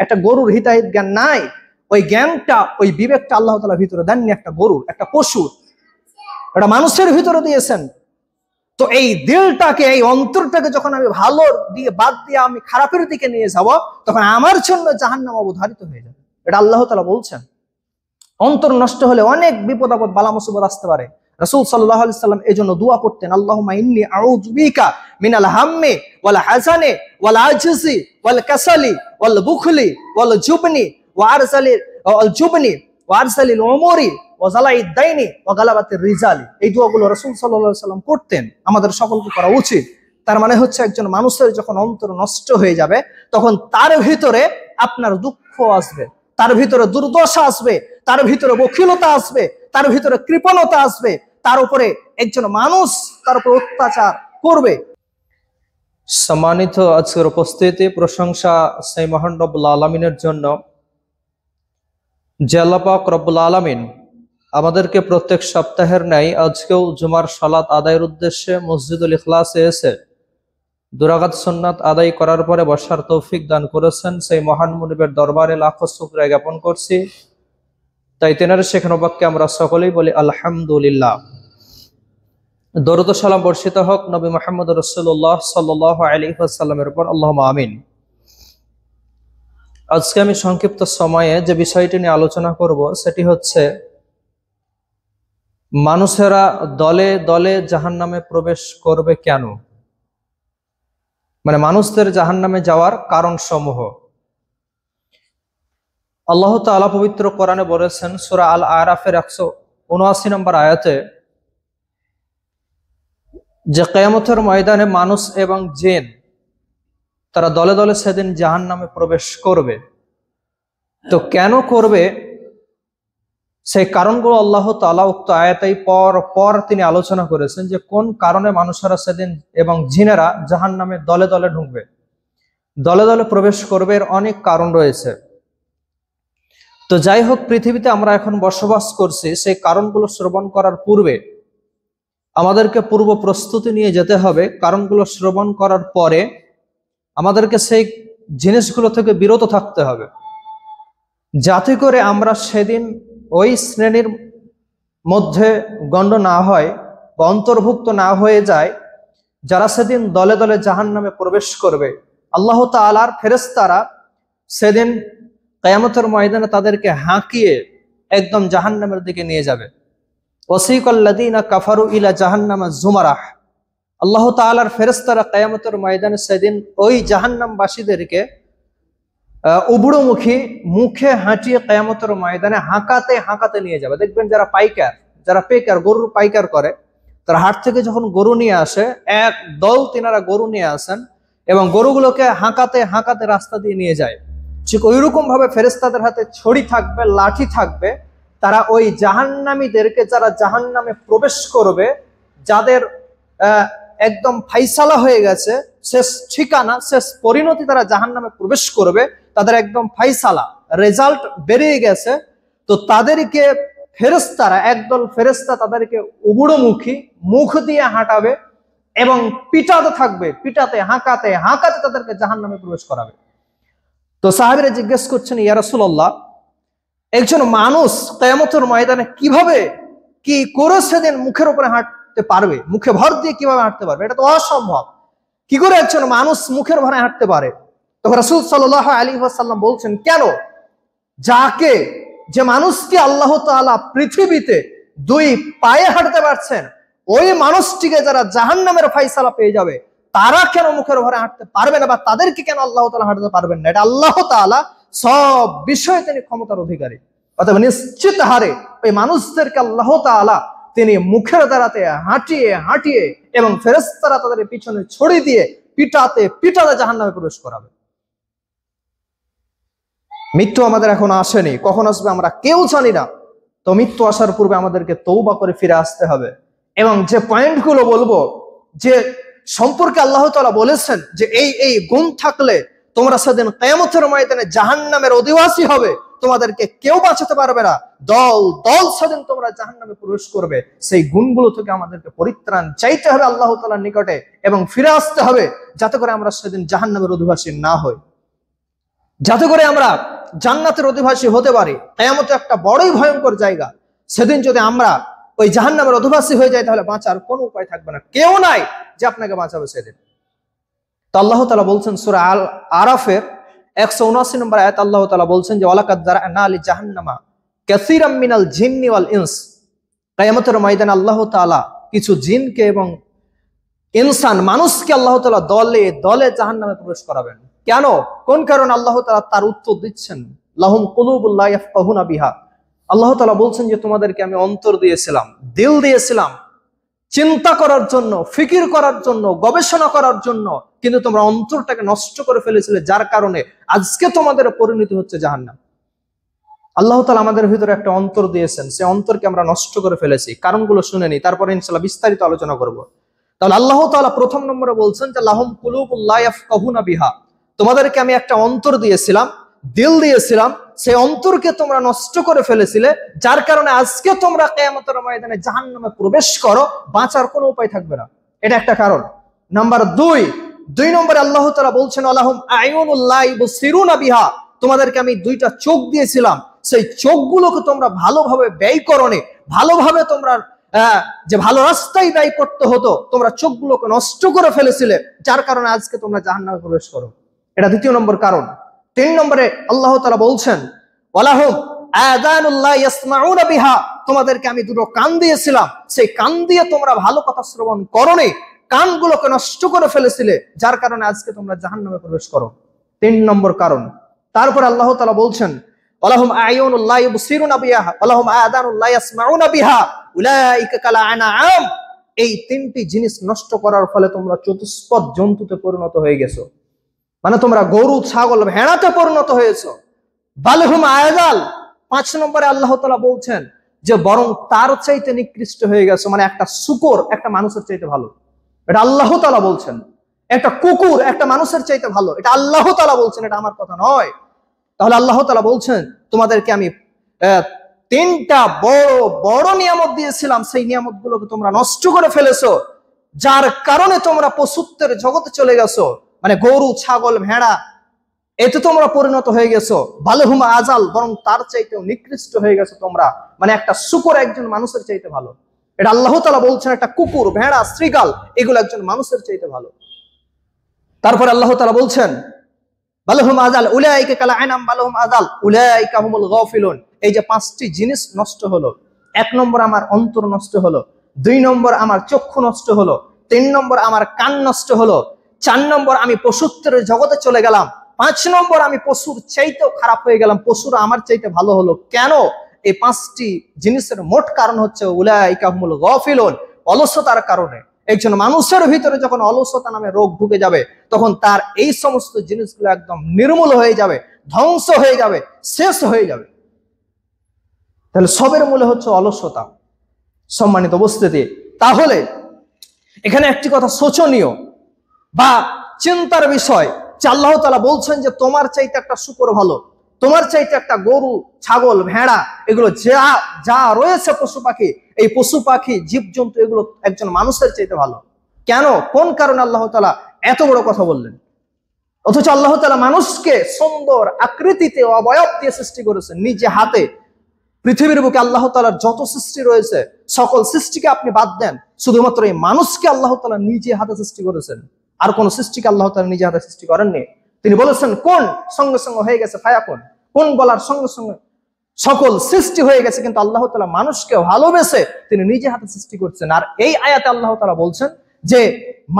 একটা গরুর হিতাহিত জ্ঞান নাই, ওই জ্ঞানটা ওই বিবেকটা আল্লাহ তাআলা ভিতরে দেননি একটা গরুর, একটা পশুর, এটা মানুষের ভিতরে দিয়েছেন। তো এই দিলটাকে, এই অন্তরটাকে যখন আমি ভালো দিয়ে বাদ দিয়ে আমি খারাপের দিকে নিয়ে যাব, তখন আমার জন্য জাহান্নাম অবধারিত হয়ে যাবে। এটা আল্লাহ তাআলা বলছেন। অন্তর নষ্ট হলে অনেক বিপদ আপদ বালা মুসিবত আসতে পারে। রাসূল সাল্লাল্লাহু আলাইহি সাল্লাম এজন্য দোয়া করতেন, আল্লাহুম্মা ইন্নী আউযু বিকা মিনাল হাম্মি ওয়াল হাযানি ওয়াল আজজি ওয়াল কাসালি ওয়াল বুখলি ওয়াল জুবনি ওয়া আরসালিল উমুরি ওয়া যালাইদ দাইনি ওয়া গালাবাতির রিজালি। এই দোয়াগুলো রাসূল সাল্লাল্লাহু আলাইহি সাল্লাম করতেন, আমাদের সকলকে করা উচিত। তার মানে হচ্ছে একজন মানুষের যখন অন্তর নষ্ট হয়ে যাবে, তখন তার ভিতরে আপনার দুঃখ আসবে, তার ভিতরে দুর্দশা আসবে, তার ভিতরে বখিলতা আসবে, তার ভিতরে কৃপণতা আসবে, তার উপরে একজন মানুষ তার উপর অত্যাচার করবে। সম্মানিত আজকের উপস্থিতি, প্রশংসা সেই মহান রব্বুল আলামিনের জন্য যে আল্লাহ পাক রব্বুল আলামিন আমাদেরকে প্রত্যেক সপ্তাহের ন্যায় আজকেও জুমার সালাত আদায়ের উদ্দেশ্যে মসজিদুল ইখলাসে এসে দুরাকাত সুন্নাত আদায় করার পরে বসার তৌফিক দান করেছেন। সেই মহান মুনিবের দরবারে লাখো শুকরিয়া জ্ঞাপন করছি। তাই তেনার শেখানো বাক্যে আমরা সকলেই বলি আলহামদুলিল্লাহ। দরুদ ও সালাম বর্ষিত হোক নবী মুহাম্মদ রাসূলুল্লাহ সাল্লাল্লাহু আলাইহি ওয়াসাল্লামের উপর, আল্লাহুম্মা আমিন। আজকে আমি সংক্ষিপ্ত সময়ে যে বিষয়টি নিয়ে আলোচনা করব সেটি হচ্ছে মানুষেরা দলে দলে জাহান্নামে প্রবেশ করবে কেন, মানে মানুষদের জাহান্নামে যাওয়ার কারণ সমূহ। আল্লাহ তাআলা পবিত্র কোরআনে বলেছেন সূরা আল আরাফের 179 নম্বর আয়াতে যে কিয়ামতের ময়দানে মানুষ এবং জিন তারা দলে দলে সেদিন জাহান্নামে প্রবেশ করবে। তো কেন করবে সেই কারণগুলো আল্লাহ তাআলা উক্ত আয়াতেই পর তিনি আলোচনা করেছেন যে কোন কারণে মানুষেরা সেদিন এবং জিনেরা জাহান্নামে দলে দলে ঢুকবে, দলে দলে প্রবেশ করবে। এর অনেক কারণ রয়েছে। তো যাই হোক, পৃথিবীতে আমরা এখন বসবাস করছি, সেই কারণগুলো শ্রবণ করার পূর্বে আমাদেরকে পূর্ব প্রস্তুতি নিয়ে যেতে হবে। কারণগুলো শ্রবণ করার পরে আমাদেরকে সেই জিনিসগুলো থেকে বিরত থাকতে হবে, যাতে করে আমরা সেদিন ওই শ্রেণীর মধ্যে গণ্য না হয় বা অন্তর্ভুক্ত না হয়ে যায় যারা সেদিন দলে দলে জাহান্নামে প্রবেশ করবে। আল্লাহ তাআলার ফেরেশতারা সেদিন কিয়ামতের ময়দানে তাদেরকে হাঁকিয়ে একদম জাহান্নামের দিকে নিয়ে যাবে। ওয়াসিকাল্লাযীনা কাফারু ইলা জাহান্নামা যুমারাহ। আল্লাহ তাআলার ফেরেশতারা কিয়ামতের ময়দানে সেদিন ওই জাহান্নামবাসীদেরকে উবুড়োমুখী মুখে হাঁটিয়ে কিয়ামতের ময়দানে হাঁকাতে হাঁকাতে নিয়ে যাবে। দেখবেন যারা পাইকার, যারা পেকার, গরুর পাইকার করে, তারা হাট থেকে যখন গরু নিয়ে আসে, এক দল তিনারা গরু নিয়ে আসেন এবং গরুগুলোকে হাঁকাতে হাঁকাতে রাস্তা দিয়ে নিয়ে যায়। ঠিক ওইরকম ভাবে ফেরেশতাদের হাতে ছড়ি থাকবে, লাঠি থাকবে। তারা ওই জাহান্নামীদেরকে, যারা জাহান্নামে প্রবেশ করবে, যাদের একদম ফাইসালা হয়ে গেছে, শেষ ঠিকানা, শেষ পরিণতি, তারা জাহান্নামে প্রবেশ করবে, তাদের একদম ফাইসালা রেজাল্ট বেরিয়ে গেছে। তো তাদেরকে ফেরেশতারা, একদল ফেরেশতা তাদেরকে উবুড়োমুখী মুখ দিয়ে হাঁটাবে এবং পিটাতে থাকবে, পিটাতে হাঁকাতে হাঁকাতে তাদেরকে জাহান্নামে প্রবেশ করাবে। তো সাহাবীরা জিজ্ঞেস করছেন, ইয়া রাসূলুল্লাহ, একজন মানুষ কিয়ামতের ময়দানে কিভাবে কি করে সেদিন মুখের উপরে হাঁটতে পারবে, মুখে ভর দিয়ে কিভাবে হাঁটতে পারবে? এটা তো অসম্ভব। কি করে একজন মানুষ মুখের ভরে হাঁটতে পারে? তখন রাসূল সাল্লাল্লাহু আলাইহি ওয়াসাল্লাম বলছেন, কেন, যে মানুষকে আল্লাহ তাআলা পৃথিবীতে দুই পায়ে হাঁটতে পারছেন, ওই মানুষটিকে যারা জাহান্নামের ফায়সালা পেয়ে যাবে, তারা কেন মুখের ভরে হাঁটতে পারবে না, বা তাদেরকে কেন আল্লাহ তাআলা হাঁটতে পারবেন না? এটা আল্লাহ তাআলা সব বিষয়ে তিনি ক্ষমতার অধিকারী। অর্থাৎ নিশ্চিত হারে ওই মানুষদেরকে আল্লাহ তাআলা তিনি মুখের দ্বারাতে হাঁটিয়ে হাঁটিয়ে এবং ফেরেশতারা তাদের পিছনে ছড়ি দিয়ে পিটাতে পিটাতে জাহান্নামে প্রবেশ করাবে। মৃত্যু আমাদের এখন আসেনি, কখন আসবে আমরা কেউ জানি না। তো মৃত্যু আসার পূর্বে আমাদেরকে তওবা করে ফিরে আসতে হবে। এবং যে পয়েন্টগুলো বলবো, যে সম্পর্কে আল্লাহ তাআলা বলেছেন যে এই গুণ থাকলে তোমরা সেদিন কিয়ামতের ময়দানে জাহান্নামের অধিবাসী হবে, তোমাদেরকে কেউ বাঁচাতে পারবে না, দল দল সেদিন তোমরা জাহান্নামে প্রবেশ করবে। সেই গুণগুলো থেকে আমাদেরকে পরিত্রাণ চাইতে হবে আল্লাহ তাআলার নিকটে এবং ফিরে আসতে হবে, যাতে করে আমরা সেদিন জাহান্নামের অধিবাসী না হই। যাতে করে আমরা জান্নাতের অধিবাসী হতে পারি। কিয়ামত একটা বড়ই ভয়ঙ্কর জায়গা। সেদিন যদি আমরা ওই জাহান্নামের অধিবাসী হয়ে যাই, তাহলে বাঁচার কোনো উপায় থাকবে না, কেউ নাই যে আপনাকে বাঁচাবে সেদিন। তো আল্লাহ তাআলা বলছেন সূরা আল আরাফের 179 নম্বর আয়াত, আল্লাহ তাআলা বলছেন যে ওয়ালাকাদ যারানা লি জাহান্নামা কাসীরাম মিনাল জিন্নি ওয়াল ইনস। কিয়ামতের ময়দানে আল্লাহ তাআলা কিছু জিনকে এবং ইনসান মানুষকে আল্লাহ তাআলা দলে দলে জাহান্নামে প্রবেশ করাবেন। কেন, কোন কারণে আল্লাহ তাআলা তার উত্তর দিচ্ছেন। লাহুম কুলুবুল লা ইয়াফকাহুনা বিহা। আল্লাহ তাআলা বলছেন যে তোমাদেরকে আমি অন্তর দিয়েছিলাম, দিল দিয়েছিলাম চিন্তা করার জন্য, ফিকির করার জন্য, গবেষণা করার জন্য, কিন্তু তোমরা অন্তরটাকে নষ্ট করে ফেলেছিলে, যার কারণে আজকে তোমাদের পরিণতি হচ্ছে জাহান্নাম। আল্লাহ তাআলা আমাদের ভিতরে একটা অন্তর দিয়েছেন, সেই অন্তরকে আমরা নষ্ট করে ফেলেছি। কারণগুলো শুনে নি, তারপরে ইনশাআল্লাহ বিস্তারিত আলোচনা করব। তাহলে আল্লাহ তাআলা প্রথম নম্বরে বলছেন যে লাহুম কুলুবুল লা ইয়াফকাহুনা বিহা, তোমাদেরকে আমি একটা অন্তর দিয়েছিলাম, দিল দিয়েছিলাম, সেই অন্তরকে তোমরা নষ্ট করে ফেলেছিলে, যার কারণে আজকে তোমরা কিয়ামতের ময়দানে জাহান্নামে প্রবেশ করো, বাঁচার কোনো উপায় থাকবে না। এটা একটা কারণ। নাম্বার দুই নম্বরে আল্লাহ তাআলা বলছেন ওয়ালাহুম আয়ুনুল লা ইবসিরুনা বিহা, তোমাদেরকে আমি দুইটা চোখ দিয়েছিলাম, সেই চোখগুলোকে তোমরা ভালোভাবে ব্যয় করোনি, ভালোভাবে তোমরা যে ভালো রাস্তায় ব্যয় করতে হতো, তোমরা চোখগুলোকে নষ্ট করে ফেলেছিলে, যার কারণে আজকে তোমরা জাহান্নামে প্রবেশ করো। এটা দ্বিতীয় নম্বর কারণ। 3 নম্বরে আল্লাহ তাআলা বলছেন ওয়ালাহুম আযানুল লা ইয়াসমাউনা বিহা, তোমাদেরকে আমি দুটো কান দিয়েছিলাম, সেই কান দিয়ে তোমরা ভালো কথা শ্রবণ করোনি, কানগুলোকে নষ্ট করে ফেলেছিলে, যার কারণে আজকে তোমরা জাহান্নামে প্রবেশ করো। 3 নম্বর কারণ। তারপর আল্লাহ তাআলা বলছেন ওয়ালাহুম আয়ুনুল লা ইবসিরুনা বিহা ওয়ালাহুম আযানুল লা ইয়াসমাউনা বিহা উলাইকা কাল আনআম। এই 3টি জিনিস নষ্ট করার ফলে তোমরা চতুষ্পদ জন্তুতে পরিণত হয়ে গেছো, মানে তোমরা গরু, ছাগল, ভেড়াতে পরিণত হয়েছো। বালহুম আযাল। 5 নম্বরে আল্লাহ তাআলা বলছেন যে বরং তার চাইতে নিকৃষ্ট হয়ে গেছো, মানে একটা শূকর একটা মানুষের চাইতে ভালো, এটা আল্লাহ তাআলা বলছেন। একটা কুকুর একটা মানুষের চাইতে ভালো, এটা আল্লাহ তাআলা বলছেন, এটা আমার কথা নয়। তাহলে আল্লাহ তাআলা বলছেন তোমাদেরকে আমি 3টা বড় বড় নিয়ামত দিয়েছিলাম, সেই নিয়ামত গুলোকে তোমরা নষ্ট করে ফেলেছো, যার কারণে তোমরা পশুত্বের জগতে চলে গেছো, মানে গরু, ছাগল, ভেড়া এতে তোমরা পরিণত হয়ে গেছো। বালহুম আযাল, বরং তার চাইতেও নিকৃষ্ট হয়ে গেছো তোমরা, মানে একটা শূকর একজন মানুষের চাইতে ভালো। এটা আল্লাহ তাআলা বলছেন, একটা কুকুর, ভেড়া, শ্রীগাল এগুলো একজন মানুষের চাইতে ভালো। তারপর আল্লাহ তাআলা বলছেন বালহুম আযাল উলাইকা কাল আনআম বালহুম আযাল উলাইকা হুমুল গাফিলুন। এই যে 5টি জিনিস নষ্ট হলো, 1 নম্বর আমার অন্তর নষ্ট হলো, 2 নম্বর আমার চক্ষু নষ্ট হলো, 3 নম্বর আমার কান নষ্ট হলো, 4 নম্বর আমি পশুত্বের জগতে চলে গেলাম, 5 নম্বর আমি পশুর চাইতেও খারাপ হয়ে গেলাম, পশুরা আমার চাইতে ভালো হলো। কেন? এই 5টি জিনিসের মোট কারণ হচ্ছে উলাইকা হুমুল গাফিলুন, অলসতার কারণে। একজন মানুষের ভিতরে যখন অলসতা নামে রোগ ঢুকে যাবে, তখন তার এই সমস্ত জিনিসগুলো একদম নির্মূল হয়ে যাবে, ধ্বংস হয়ে যাবে, শেষ হয়ে যাবে। তাহলে সবের মূলে হচ্ছে অলসতা। সম্মানিত উপস্থিতি, তাহলে এখানে একটি কথা শোচনীয় বা চিন্তার বিষয় যে আল্লাহ তাআলা বলছেন যে তোমার চাইতে একটা শূকর ভালো, তোমার চাইতে একটা গরু, ছাগল, ভেড়া এগুলো যা যা রয়েছে পশু পাখি, এই পশু পাখি, জীবজন্তু এগুলো একজন মানুষের চাইতে ভালো। কেন, কোন কারণে আল্লাহ তাআলা এত বড় কথা বললেন? অথচ আল্লাহ তাআলা মানুষকে সুন্দর আকৃতিতে অবয়ব দিয়ে সৃষ্টি করেছেন নিজে হাতে। পৃথিবীর বুকে আল্লাহ তাআলার যত সৃষ্টি রয়েছে, সকল সৃষ্টিকে আপনি বাদ দেন, শুধুমাত্র এই মানুষকে আল্লাহ তাআলা নিজে হাতে সৃষ্টি করেছেন, আর কোন সৃষ্টিকে আল্লাহ তাআলা নিজে হাতে সৃষ্টি করেননি। তিনি বলেছেন কোন, সঙ্গে সঙ্গে হয়ে গেছে ফায়াকুন, কোন বলার সঙ্গে সঙ্গে সকল সৃষ্টি হয়ে গেছে। কিন্তু আল্লাহ তাআলা মানুষকে ভালোবেসে তিনি নিজে হাতে সৃষ্টি করছেন। আর এই আয়াতে আল্লাহ তাআলা বলছেন যে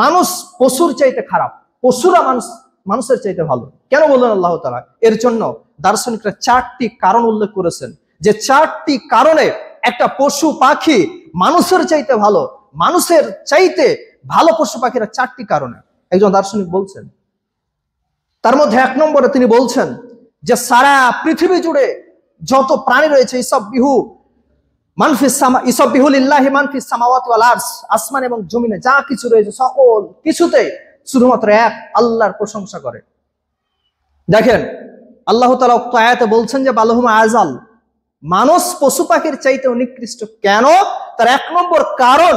মানুষ পশুর চাইতে খারাপ, পশুরা মানুষের চাইতে ভালো। কেন বললেন আল্লাহ তাআলা? এর জন্য দার্শনিকরা 4টি কারণ উল্লেখ করেছেন, যে 4টি কারণে একটা পশু পাখি মানুষের চাইতে ভালো, মানুষের চাইতে ভালো পশু পাখিরা 4টি কারণে একজন দার্শনিক বলছেন। তার মধ্যে 1 নম্বরে তিনি বলছেন যে সারা পৃথিবী জুড়ে যত প্রাণী রয়েছে, ইসাব্বিহু লিল্লাহি মান ফিস সামাওয়াতি ওয়াল আরস, আসমান এবং জমিনে যা কিছু রয়েছে সকল কিছুতে শুধুমাত্র এক আল্লাহর প্রশংসা করে। দেখেন আল্লাহ তাআলা উক্ত আয়াতে বলছেন যে বালহুম আযাল, মানুষ পশু পাখির চাইতেও নিকৃষ্ট। কেন? তার 1 নম্বর কারণ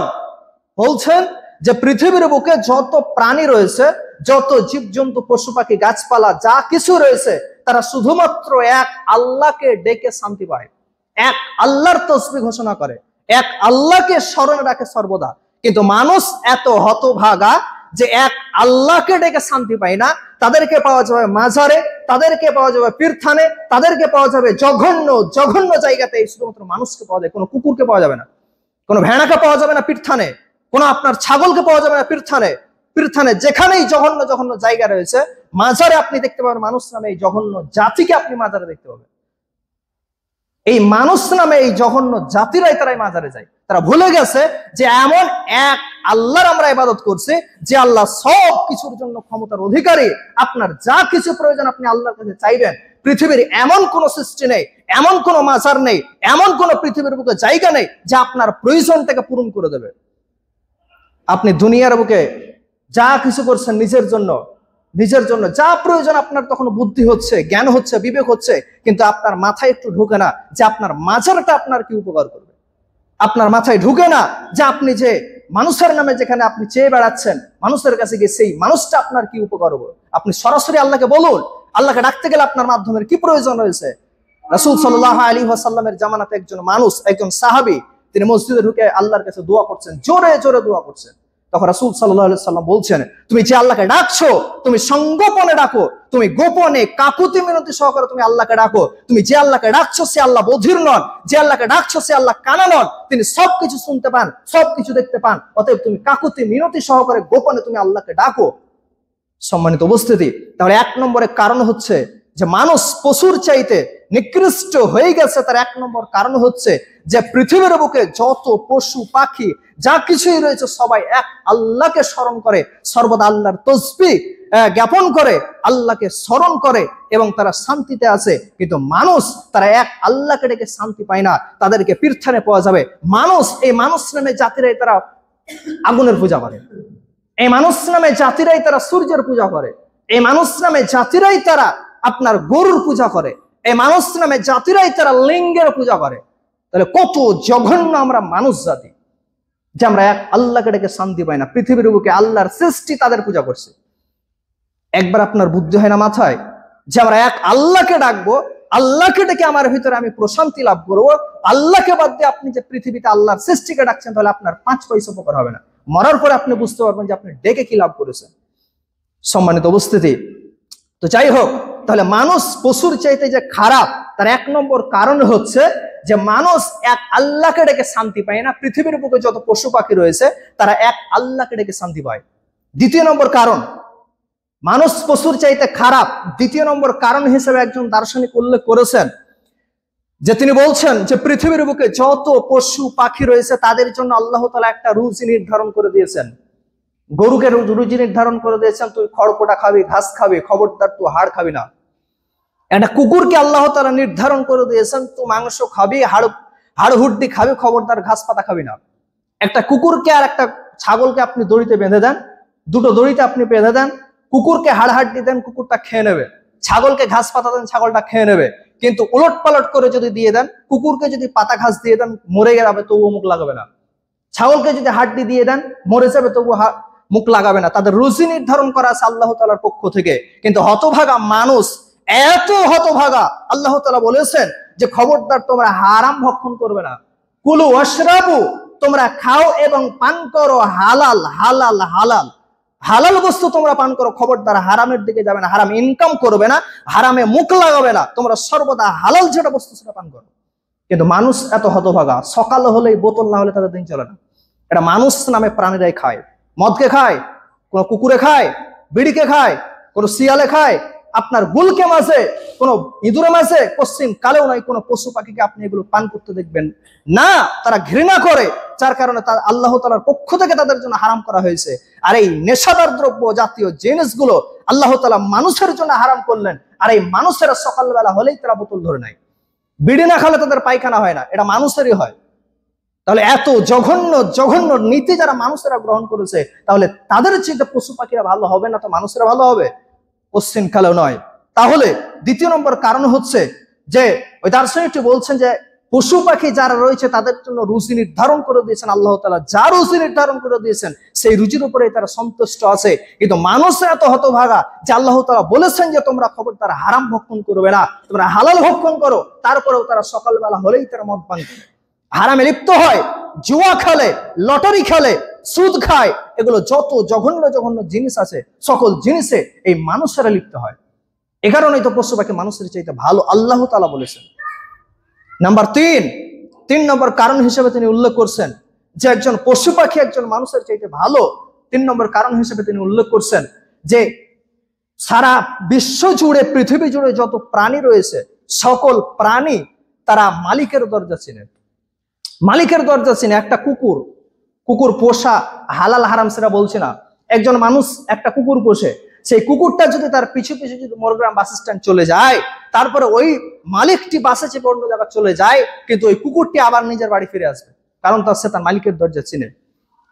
বলছেন যে পৃথিবীর বুকে যত প্রাণী রয়েছে যত জীবজন্তু পশু পাখি গাছপালা যা কিছু রয়েছে তারা শুধুমাত্র এক আল্লাহকে ডেকে শান্তি পায়, এক আল্লাহর তসবিহ ঘোষণা করে, এক আল্লাহকে স্মরণে রাখে সর্বদা। কিন্তু মানুষ এত হতভাগা যে এক আল্লাহকে ডেকে শান্তি পায় না। তাদেরকে পাওয়া যাবে মাজারে, তাদেরকে পাওয়া যাবে পীরথানে, তাদেরকে পাওয়া যাবে জঘন্য জঘন্য জায়গাতে। শুধুমাত্র মানুষকে পাওয়া যায়, কোনো কুকুরকে পাওয়া যাবে না, কোনো ভেড়াকে পাওয়া যাবে না পীরথানে, কোনো আপনার ছাগলকে পাওয়া যাবে না পীরথানে। পীরথানে যেখানেই জঘন্য জঘন্য জায়গা রয়েছে, মাজারে আপনি দেখতে পাবেন মানুষ নামে এই জঘন্য জাতিকে আপনি মাজারে দেখতে পাবেন। এই মানুষ নামে এই জঘন্য জাতিরাই তারাই মাজারে যায়। তারা ভুলে গেছে যে এমন এক আল্লাহর আমরা ইবাদত করছি যে আল্লাহ সব কিছুর জন্য ক্ষমতার অধিকারী। আপনার যা কিছু প্রয়োজন আপনি আল্লাহর কাছে চাইবেন। পৃথিবীর এমন কোন সৃষ্টি নেই, এমন কোন মাজার নেই, এমন কোন পৃথিবীর বুকে জায়গা নেই যা আপনার প্রয়োজনটাকে পূরণ করে দেবে। আপনি দুনিয়ার বুকে যা কিছু করছেন নিজের জন্য, নিজের জন্য যা প্রয়োজন আপনার তখন বুদ্ধি হচ্ছে, জ্ঞান হচ্ছে, বিবেক হচ্ছে, কিন্তু আপনার মাথায় একটু ঢুকে না যে আপনার মাজারটা আপনার কি উপকার করবে। আপনার মাথায় ঢুকে না যে আপনি যে মানুষের নামে যেখানে আপনি চেয়ে বেড়াচ্ছেন, মানুষের কাছে গিয়ে সেই মানুষটা আপনার কি উপকার হবে। আপনি সরাসরি আল্লাহকে বলুন, আল্লাহকে ডাকতে গেলে আপনার মাধ্যমের কি প্রয়োজন রয়েছে। রাসূল সাল্লাল্লাহু আলাইহি ওয়াসাল্লামের জামানাতে একজন মানুষ, একজন সাহাবী, তিনি মসজিদে ঢুকে আল্লাহর কাছে দোয়া করছেন, জোরে জোরে দোয়া করছেন। তখন রাসূল সাল্লাল্লাহু আলাইহি ওয়াসাল্লাম বলছেন, তুমি যে আল্লাহকে ডাকছো তুমি সংগোপনে ডাকো, তুমি গোপনে কাকুতি মিনতি সহকারে তুমি আল্লাহকে ডাকো। তুমি যে আল্লাহকে ডাকছো সে আল্লাহ বধির নন, যে আল্লাহকে ডাকছো সে আল্লাহ কানা নন, তিনি সবকিছু শুনতে পান, সবকিছু দেখতে পান। অতএব তুমি কাকুতি মিনতি সহকারে গোপনে তুমি আল্লাহকে ডাকো। সম্মানিত উপস্থিতি, তাহলে এক নম্বরের কারণ হচ্ছে যে মানুষ পশুর চাইতে নিকৃষ্ট হয়ে গেছে। তার এক নম্বর কারণ হচ্ছে যে পৃথিবীর বুকে যত পশু পাখি যা কিছুই রয়েছে সবাই এক আল্লাহকে স্মরণ করে, সর্বদা আল্লাহর তসবিহ জ্ঞাপন করে, আল্লাহকে স্মরণ করে এবং তারা শান্তিতে আছে। কিন্তু মানুষ তারা এক আল্লাহকে ডেকে শান্তি পায় না, তাদেরকে পীরথানে পাওয়া যাবে। মানুষ, এই মানুষ নামে জাতিরাই তারা আগুনের পূজা করে, এই মানুষ নামে জাতিরাই তারা সূর্যের পূজা করে, এই মানুষ নামে জাতিরাই তারা আপনার গরুর পূজা করে, এই মানুষ নামে জাতিরাই তারা লিঙ্গের পূজা করে। তাহলে কত জঘন্য আমরা মানুষ জাতি যে আমরা এক আল্লাহকে ডেকে শান্তি পাই না। পৃথিবীর বুকে আল্লাহর সৃষ্টি তাদের পূজা করছে। একবার আপনার বুদ্ধি হয় না মাথায় যে আমরা এক আল্লাহকে ডাকবো, আল্লাহকে ডেকে আমার ভিতরে আমি প্রশান্তি লাভ করবো। আল্লাহকে বাদ দিয়ে আপনি যে পৃথিবীতে আল্লাহর সৃষ্টিকে ডাকছেন, তাহলে আপনার 5 পয়সা উপকার হবে না। মরার পরে আপনি বুঝতে পারবেন যে আপনি ডেকে কি লাভ করেছেন। সম্মানিত উপস্থিতি, তো যাই হোক, তাহলে মানুষ পশুর চাইতে যে খারাপ তার এক নম্বর কারণ হচ্ছে যে মানুষ এক আল্লাহকে ডেকে শান্তি পায় না। পৃথিবীর বুকে যত পশু পাখি রয়েছে তারা এক আল্লাহকে ডেকে শান্তি পায়। দ্বিতীয় নম্বর কারণ মানুষ পশুর চাইতে খারাপ, দ্বিতীয় নম্বর কারণ হিসেবে একজন দার্শনিক উল্লেখ করেছেন যে তিনি বলছেন যে পৃথিবীর বুকে যত পশু পাখি রয়েছে তাদের জন্য আল্লাহ তাআলা একটা রুজি নির্ধারণ করে দিয়েছেন। গরুকে রুজি নির্ধারণ করে দিয়েছেন, তুই খড়কোটা খাবি, ঘাস খাবি, খবরদার তুই হাড় খাবি না। একটা কুকুরকে আল্লাহ তাআলা নির্ধারণ করে দিয়েছেন, তুই মাংস খাবি, হাড় হুড্ডি খাবি, খবরদার ঘাস পাতা খাবি না। একটা কুকুরকে আর একটা ছাগলকে আপনি দড়িতে বেঁধে দেন, দুটো দড়িতে আপনি বেঁধে দেন, কুকুরকে হাড় হাড্ডি দেন, কুকুরটা খেয়ে নেবে, ছাগলকে ঘাস পাতা দেন, ছাগলটা খেয়ে নেবে। কিন্তু উলট পালট করে যদি দিয়ে দেন, কুকুরকে যদি পাতা ঘাস দিয়ে দেন মরে যাবে তবুও মুখ লাগাবে না, ছাগলকে যদি হাড্ডি দিয়ে দেন মরে যাবে তবুও মুখ লাগাবে না। তাদের রুজি নির্ধারণ করা আছে আল্লাহ তাআলার পক্ষ থেকে। কিন্তু হতভাগা মানুষ এত হতভাগা, আল্লাহ তাআলা বলেছেন যে খবরদার তোমরা হারাম ভক্ষণ করবে না। কুলু ওয়াশরাবু, তোমরা খাও এবং পান করো হালাল হালাল হালাল হালাল বস্তু তোমরা পান করো, খবরদার হারামের দিকে যাবে না, হারাম ইনকাম করবে না, হারামে মুখ লাগাবে না, তোমরা সর্বদা হালাল যেটা বস্তু সেটা পান করো। কিন্তু মানুষ এত হতভাগা, সকাল হলেই বোতল না হলে তাদের দিন চলে না। এটা মানুষ নামে প্রাণীরাই খায়, মদকে খায়, কোন কুকুরে খায়, বিড়িকে খায়, কোন শিয়ালে খায়, আপনার গুলকে মাঝে, কোন ইঁদুরে মাঝে, পশ্চিম কালেও নয় কোন পশু পাখিকে আপনি এগুলো পান করতে দেখবেন না। তারা ঘৃণা করে, যার কারণে তার আল্লাহ তাআলার পক্ষ থেকে তাদের জন্য হারাম করা হয়েছে। আর এই নেশাদার দ্রব্য জাতীয় জিনিসগুলো আল্লাহ তাআলা মানুষের জন্য হারাম করলেন। আর এই মানুষেরা সকালবেলা হলেই তারা বোতল ধরে নেয়, বিড়ি না খেলে তাদের পায়খানা হয় না, এটা মানুষেরই হয়। তাহলে এত জঘন্য জঘন্য নীতি যারা মানুষেরা গ্রহণ করেছে, তাহলে তাদের চেয়ে পশু পাখিরা ভালো হবে না তো মানুষেরা ভালো হবে? পশ্চিম কালেও নয়। তাহলে দ্বিতীয় নম্বর কারণ হচ্ছে যে ওই দার্শনিকটি বলছেন যে পশু পাখি যারা রয়েছে তাদের জন্য রুচি নির্ধারণ করে দিয়েছেন আল্লাহ তাআলা। যা রুচি নির্ধারণ করে দিয়েছেন সেই রুচির উপরে তারা সন্তুষ্ট আছে। কিন্তু মানুষের এত হতভাগা যে আল্লাহ তাআলা বলেছেন যে তোমরা খবরদার হারাম ভক্ষণ করবে না, তোমরা হালাল ভক্ষণ করো, তারপরেও তারা সকালবেলা হলেই তারা মদ পান করে, হারামে লিপ্ত হয়, জুয়া খেলে, লটারি খেলে, সুদ খায়। এগুলো যত জঘন্য জঘন্য জিনিস আছে সকল জিনিসে এই মানুষেরা লিপ্ত হয়। এ কারণেই তো পশু পাখি মানুষের চাইতে ভালো আল্লাহ তাআলা বলেছেন। নাম্বার 3 নম্বর কারণ হিসেবে তিনি উল্লেখ করছেন যে একজন পশু পাখি একজন মানুষের চাইতে ভালো। 3 নম্বর কারণ হিসেবে তিনি উল্লেখ করছেন যে সারা বিশ্ব জুড়ে, পৃথিবী জুড়ে যত প্রাণী রয়েছে সকল প্রাণী তারা মালিকের দরজা চিনে। মালিকের দরজা চিনে। একটা কুকুর পোষা হালাল হারাম সেটা বলছি না। একজন মানুষ একটা কুকুর পোষে, সেই কুকুরটা যদি তার পিছু পিছু যদি মোরগ্রাম বাস স্ট্যান্ড চলে যায়, তারপরে ওই মালিকটি বাসে চেপে অন্য জায়গায় চলে যায়, কিন্তু ওই কুকুরটি আবার নিজের বাড়ি ফিরে আসবে, কারণ সে তার মালিকের দরজা চিনে।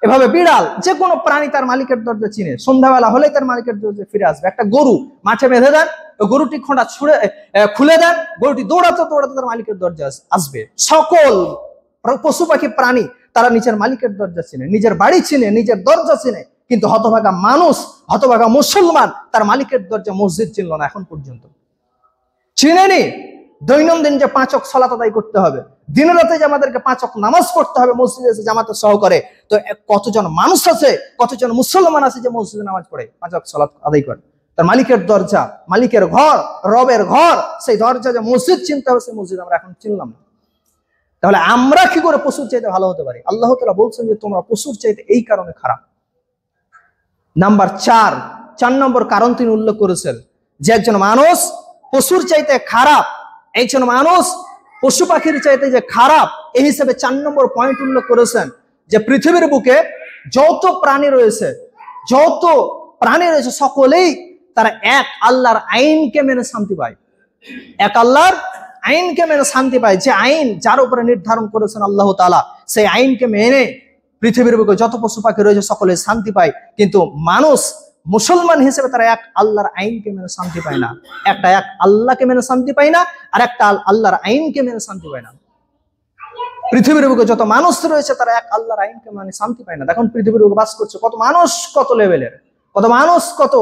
এভাবে বিড়াল, যে কোনো প্রাণী তার মালিকের দরজা চিনে, সন্ধ্যাবেলা হলেই তার মালিকের দরজা ফিরে আসবে। একটা গরু মাঠে বেঁধে দেন, ওই গরুটি খোঁড়া খুলে দেন, গরুটি দৌড়াতে দৌড়াতে তার মালিকের দরজা আসবে। সকল পশু পাখি প্রাণী তারা নিজের মালিকের দরজা চিনে, নিজের বাড়ি চিনে, নিজের দরজা চিনে। কিন্তু হতভাগা মানুষ, হতভাগা মুসলমান তার মালিকের দরজা মসজিদ চিনল না, এখন পর্যন্ত চিনেনি। দৈনন্দিন যে 5 ওয়াক্ত সালাত আদায় করতে হবে, দিনে রাতে যে আমাদেরকে 5 ওয়াক্ত নামাজ পড়তে হবে মসজিদে এসে জামাতের সহকারে, তো কতজন মানুষ আছে, কতজন মুসলমান আছে যে মসজিদে নামাজ পড়ে, 5 ওয়াক্ত সালাত আদায় করে? তার মালিকের দরজা, মালিকের ঘর, রবের ঘর, সেই দরজা যে মসজিদ চিনতে হবে, সেই মসজিদ আমরা এখন চিনলাম না। তাহলে আমরা কি করে পশুর চাইতে ভালো হতে পারি? আল্লাহ তাআলা বলছেন যে তোমরা পশুর চাইতে এই কারণে খারাপ। নাম্বার 4 নম্বর কারণ তিনি উল্লেখ করেছেন যে একজন মানুষ পশুর চাইতে খারাপ, একজন মানুষ পশু পাখির চাইতে যে খারাপ, এই হিসেবে 4 নম্বর পয়েন্ট উল্লেখ করেছেন যে পৃথিবীর বুকে যত প্রাণী রয়েছে সকলেই তারা এক আল্লাহর আইনকে মেনে শান্তি পায়। এক আল্লাহর আইনকে মেনে শান্তি পায়। যে আইন যার উপরে নির্ধারণ করেছেন আল্লাহ তাআলা, সেই আইনকে মেনে পৃথিবীর বুকে যত পশু পাখি রয়েছে সকলে শান্তি পায়। কিন্তু মানুষ মুসলমান হিসেবে তারা এক আল্লাহর আইনকে মেনে শান্তি পায় না। এক আল্লাহকে মেনে শান্তি পায় না, আর একটা আল্লাহর আইনকে মেনে শান্তি পায় না। পৃথিবীর বুকে যত মানুষ রয়েছে তারা এক আল্লাহর আইনকে মানে শান্তি পায় না। দেখুন পৃথিবীর বুকে বাস করছে কত মানুষ, কত লেভেলের, কত মানুষ কত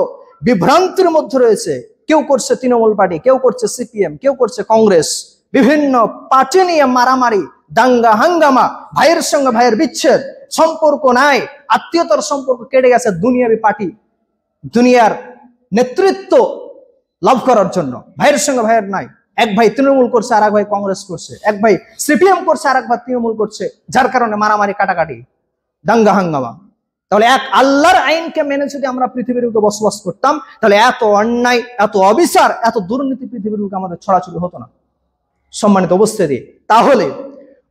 বিভ্রান্তির মধ্যে রয়েছে। কেউ করছে তৃণমূল পার্টি, কেউ করছে সিপিএম, কেউ করছে কংগ্রেস, বিভিন্ন পার্টি নিয়ে মারামারি, দাঙ্গা হাঙ্গামা, ভাইয়ের সঙ্গে ভাইয়ের বিচ্ছেদ, সম্পর্ক নাই, আত্মীয়তার সম্পর্ক কেটে গেছে দুনিয়াবি পার্টি, দুনিয়ার নেতৃত্ব লাভ করার জন্য। ভাইয়ের সঙ্গে ভাইয়ের নাই, এক ভাই তৃণমূল করছে আর এক ভাই কংগ্রেস করছে, এক ভাই সিপিএম করছে আর এক ভাই তৃণমূল করছে, যার কারণে মারামারি, কাটাকাটি, দাঙ্গা হাঙ্গামা। তাহলে এক আল্লাহর আইনকে মেনে যদি আমরা পৃথিবীর বুকে বসবাস করতাম, তাহলে এত অন্যায়, এত অবিচার, এত দুর্নীতি পৃথিবীর বুকে আমাদের ছড়াছড়ি হতো না। সম্মানিত উপস্থিতি, তাহলে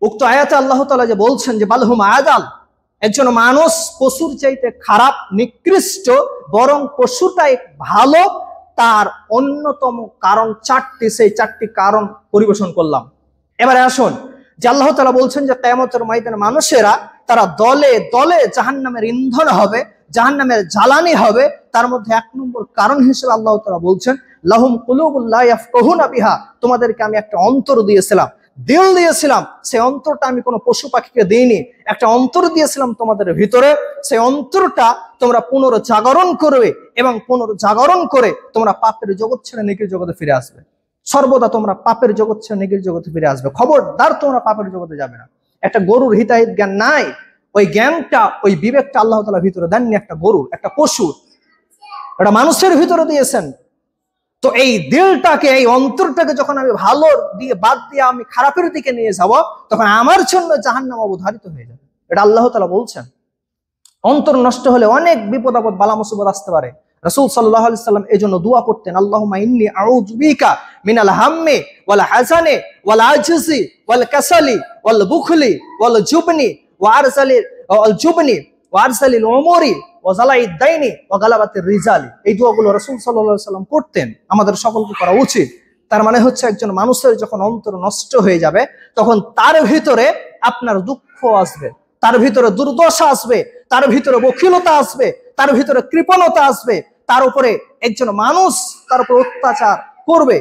উক্ত আয়াতে আল্লাহ তাআলা যে বলছেন যে বালহুম আদাল, একজন মানুষ পশুর চাইতে খারাপ, নিকৃষ্ট, বরং পশুটাই ভালো, তার অন্যতম কারণ 4টি। সেই 4টি কারণ পরিবেশন করলাম। এবারে আসুন যে আল্লাহ তাআলা বলছেন যে কিয়ামতের ময়দানে মানুষেরা তারা দলে দলে জাহান্নামের ইন্ধন হবে, জাহান্নামের জ্বালানি হবে। তার মধ্যে 1 নম্বর কারণ হিসেবে আল্লাহ তাআলা বলছেন লাহুম কুলুবুল লা ইয়াফকাহুনা বিহা, তোমাদেরকে আমি একটা অন্তর দিয়েছিলাম, দিল দিয়েছিলাম। সেই অন্তরটা আমি কোনো পশু পাখিকে দিইনি, একটা অন্তর দিয়েছিলাম তোমাদের ভিতরে। সেই অন্তরটা তোমরা পুনর্জাগরণ করবে, এবং পুনর্জাগরণ করে তোমরা পাপের জগৎ ছেড়ে নেকির জগতে ফিরে আসবে। সর্বদা তোমরা পাপের জগৎ ছেড়ে নেকির জগতে ফিরে আসবে। খবরদার তোমরা পাপের জগতে যাবে না। একটা গরুর হিতাহিত জ্ঞান নাই, ওই জ্ঞানটা, ওই বিবেকটা আল্লাহ তাআলা ভিতরে দেননি একটা গরুর, একটা পশুর, একটা মানুষের ভিতরে দিয়েছেন। তো এই দিলটাকে, এই অন্তরটাকে যখন আমি ভালো দিয়ে বাদ দিয়ে আমি খারাপের দিকে নিয়ে যাব, তখন আমার জন্য জাহান্নাম অবধারিত হয়ে যাবে। এটা আল্লাহ তাআলা বলছেন। অন্তর নষ্ট হলে অনেক বিপদ আপদ, বালা মুসিবত আসতে পারে। রাসূল সাল্লাল্লাহু আলাইহি সাল্লাম এই জন্য দোয়া করতেন, আল্লাহুম্মা ইন্নী আউযু বিকা মিনাল হাম্মি ওয়াল হাযানি ওয়াল আজজি ওয়াল কাসালি ওয়াল বুখলি ওয়াল জুবনি ওয়া আরসালিল উমুরি ওয়া যালাইদ দাইনি ওয়া গালাবাতির রিজালি। এই দোয়াগুলো রাসূল সাল্লাল্লাহু আলাইহি সাল্লাম করতেন, আমাদের সকলকে করা উচিত। তার মানে হচ্ছে একজন মানুষের যখন অন্তর নষ্ট হয়ে যাবে, তখন তার ভিতরে আপনার দুঃখ আসবে, তার ভিতরে দুর্দশা আসবে, তার ভিতরে বখিলতা আসবে, তার ভিতরে কৃপণতা আসবে, তার উপরে একজন মানুষ তার উপর অত্যাচার করবে।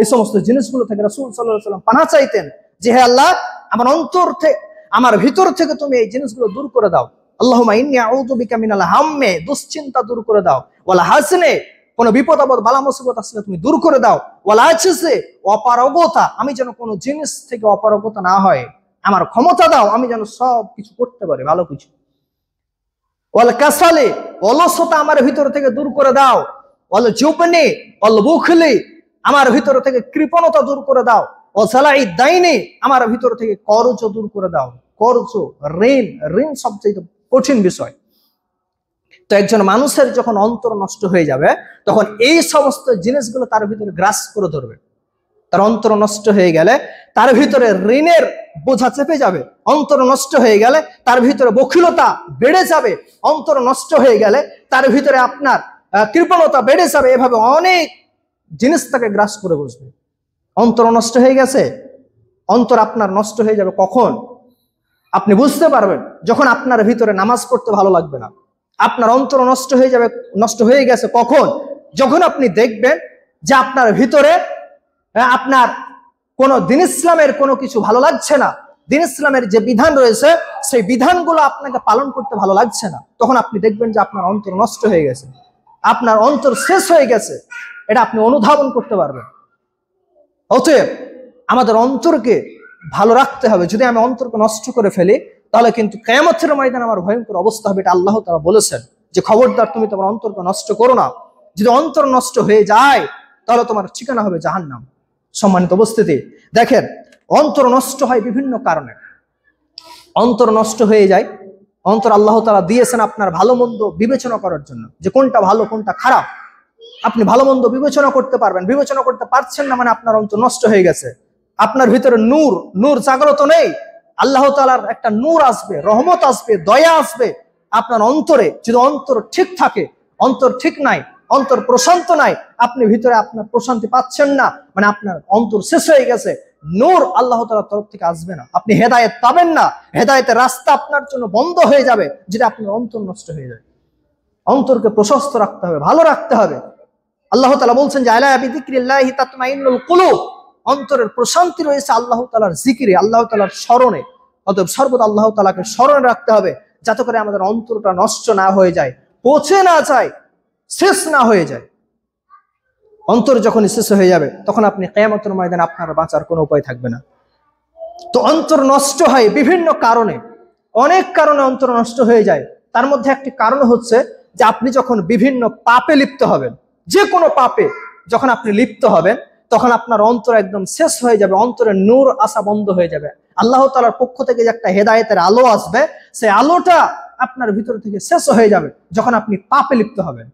এই সমস্ত জিনিসগুলো থেকে রাসূল সাল্লাল্লাহু আলাইহি সাল্লাম পানাহ চাইতেন যে হে আল্লাহ, আমার অন্তর থেকে, আমার ভিতর থেকে তুমি এই জিনিসগুলো দূর করে দাও। আল্লাহুম্মা ইন্নী আউযু বিকা মিনাল হাম্মে, দুশ্চিন্তা দূর করে দাও, ওয়াল হাসনে, কোন বিপদ আপদ বালা মুসিবত আসলে তুমি দূর করে দাও, ওয়াল আজসে, অপারগতা, আমি যেন কোনো জিনিস থেকে অপারগতা না হয়, আমার ক্ষমতা দাও, আমি যেন সব কিছু করতে পারি, ভালো কিছু। ওয়াল কাসালে, অলসতা আমার ভিতর থেকে দূর করে দাও, ওয়াল জুবনে, ওয়াল বুখলি, আমার ভিতর থেকে কৃপণতা দূর করে দাও, ওয়াল সালাই দাইনে, আমার ভিতর থেকে কর্জ দূর করে দাও। কর্জ, ঋণ, ঋণ সবচেয়ে কঠিন বিষয়। তো একজন মানুষের যখন অন্তর নষ্ট হয়ে যাবে, তখন এই সমস্ত জিনিসগুলো তার ভিতরে গ্রাস করে ধরবে। তার অন্তর নষ্ট হয়ে গেলে তার ভিতরে ঋণের বোঝা চেপে যাবে, অন্তর নষ্ট হয়ে গেলে তার ভিতরে বখিলতা বেড়ে যাবে, অন্তর নষ্ট হয়ে গেলে তার ভিতরে আপনার কৃপণতা বেড়ে যাবে, এভাবে অনেক জিনিস তাকে গ্রাস করে বসবে। অন্তর নষ্ট হয়ে গেছে, অন্তর আপনার নষ্ট হয়ে যাবে কখন? আপনি বুঝতে পারবেন যখন আপনার ভিতরে নামাজ পড়তে ভালো লাগবে না। আপনার অন্তর নষ্ট হয়ে যাবে, নষ্ট হয়ে গেছে কখন? যখন আপনি দেখবেন যে আপনার ভিতরে আপনার কোন দিন ইসলামের কোনো কিছু ভালো লাগছে না, দিন ইসলামের যে বিধান রয়েছে সেই বিধানগুলো আপনাকে পালন করতে ভালো লাগছে না, তখন আপনি দেখবেন যে আপনার অন্তর নষ্ট হয়ে গেছে, আপনার অন্তর শেষ হয়ে গেছে। এটা আপনি অনুধাবন করতে পারবেন। অতএব আমাদের অন্তরকে ভালো রাখতে হবে। যদি আমি অন্তরকে নষ্ট করে ফেলি তাহলে কিন্তু কিয়ামতের ময়দানে আমার ভয়ঙ্কর অবস্থা হবে। এটা আল্লাহ তাআলা বলেছেন যে খবরদার তুমি তোমার অন্তরকে নষ্ট করো না। যদি অন্তর নষ্ট হয়ে যায় তাহলে তোমার ঠিকানা হবে জাহান্নাম। সম্মানিত উপস্থিতি, দেখেন অন্তর নষ্ট হয় বিভিন্ন কারণে। অন্তর নষ্ট হয়ে যায়, অন্তর আল্লাহ তাআলা দিয়েছেন আপনার ভালো মন্দ বিবেচনা করার জন্য, যে কোনটা ভালো কোনটা খারাপ আপনি ভালো মন্দ বিবেচনা করতে পারবেন। বিবেচনা করতে পারছেন না মানে আপনার অন্তর নষ্ট হয়ে গেছে। আপনার ভিতরে নূর জাগ্রত নেই। আল্লাহ তাআলার একটা নূর আসবে, রহমত আসবে, দয়া আসবে আপনার অন্তরে। যদি অন্তর ঠিক থাকে, অন্তর ঠিক নাই, অন্তর প্রশান্ত নাই, আপনি ভিতরে আপনার প্রশান্তি পাচ্ছেন না, মানে আপনার অন্তর শেষ হয়ে গেছে। নূর আল্লাহ তাআলার তরফ থেকে আসবে না, আপনি হেদায়েত পাবেন না, হেদায়েতের রাস্তা আপনার জন্য বন্ধ হয়ে যাবে যদি আপনার অন্তর নষ্ট হয়ে যায়। অন্তরকে প্রশস্ত রাখতে হবে, ভালো রাখতে হবে। আল্লাহ তাআলা বলছেন যে আলা বিযিকরিল্লাহি তাতমাইন্নুল কুলুব, অন্তরের প্রশান্তি রয়েছে আল্লাহ তাআলার জিকিরে, আল্লাহ তাআলার স্মরণে। অতএব সর্বদা আল্লাহ তাআলাকে স্মরণে রাখতে হবে যাতে করে আমাদের অন্তরটা নষ্ট না হয়ে যায়, পচে না যায়, শেষ না হয়ে যায়। অন্তর যখন শেষ হয়ে যাবে তখন আপনি কিয়ামতের ময়দানে আপনার বাঁচার কোনো উপায় থাকবে না। তো অন্তর নষ্ট হয় বিভিন্ন কারণে, অনেক কারণে অন্তর নষ্ট হয়ে যায়। তার মধ্যে একটি কারণ হচ্ছে যে আপনি যখন বিভিন্ন পাপে লিপ্ত হবেন, যে কোনো পাপে যখন আপনি লিপ্ত হবেন তখন আপনার অন্তর একদম শেষ হয়ে যাবে, অন্তরে নূর আসা বন্ধ হয়ে যাবে। আল্লাহ তাআলার পক্ষ থেকে যে একটা হেদায়েতের আলো আসবে, সেই আলোটা আপনার ভিতর থেকে শেষ হয়ে যাবে যখন আপনি পাপে লিপ্ত হবেন।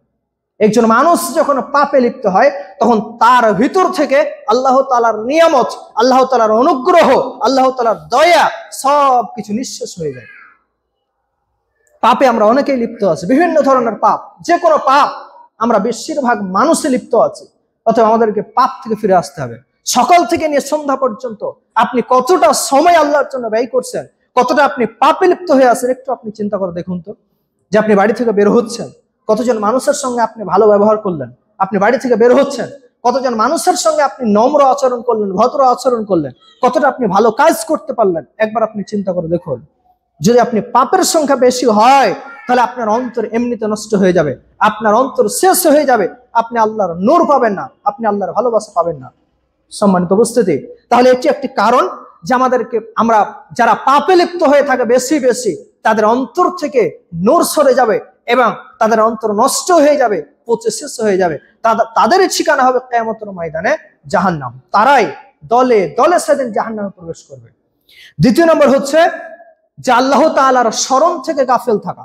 একজন মানুষ যখন পাপে লিপ্ত হয় তখন তার ভিতর থেকে আল্লাহ তাআলার নিয়ামত, আল্লাহ তাআলার অনুগ্রহ, আল্লাহ তাআলার দয়া সব কিছু নিঃশেষ হয়ে যায়। পাপে আমরা অনেকেই লিপ্ত আছি, বিভিন্ন ধরনের পাপ, যে কোনো পাপ আমরা বেশিরভাগ মানুষে লিপ্ত আছি। অথবা আমাদেরকে পাপ থেকে ফিরে আসতে হবে। সকাল থেকে নিয়ে সন্ধ্যা পর্যন্ত আপনি কতটা সময় আল্লাহর জন্য ব্যয় করছেন, কতটা আপনি পাপে লিপ্ত হয়ে আছেন, একটু আপনি চিন্তা করে দেখুন তো। যে আপনি বাড়ি থেকে বের হচ্ছেন, কতজন মানুষের সঙ্গে আপনি ভালো ব্যবহার করলেন, আপনি বাড়ি থেকে বের হচ্ছেন, কতজন মানুষের সঙ্গে আপনি নম্র আচরণ করলেন, ভদ্র আচরণ করলেন, কতটা আপনি ভালো কাজ করতে পারলেন, একবার আপনি চিন্তা করে দেখুন। যদি আপনি পাপের সংখ্যা বেশি হয় তাহলে আপনার অন্তর এমনিতে নষ্ট হয়ে যাবে, আপনার অন্তর শেষ হয়ে যাবে, আপনি আল্লাহর নূর পাবেন না, আপনি আল্লাহর ভালোবাসা পাবেন না। সম্মানিত উপস্থিতি, তাহলে এটি একটি কারণ যে আমাদেরকে, আমরা যারা পাপে লিপ্ত হয়ে থাকে বেশি বেশি, তাদের অন্তর থেকে নূর সরে যাবে এবং তাদের অন্তর নষ্ট হয়ে যাবে, পচে শেষ হয়ে যাবে। তাদেরই ঠিকানা হবে কিয়ামতের ময়দানে জাহান্নাম। তারাই দলে দলে সেদিন জাহান্নামে প্রবেশ করবে। দ্বিতীয় নম্বর হচ্ছে যে আল্লাহ তাআলার স্মরণ থেকে গাফেল থাকা।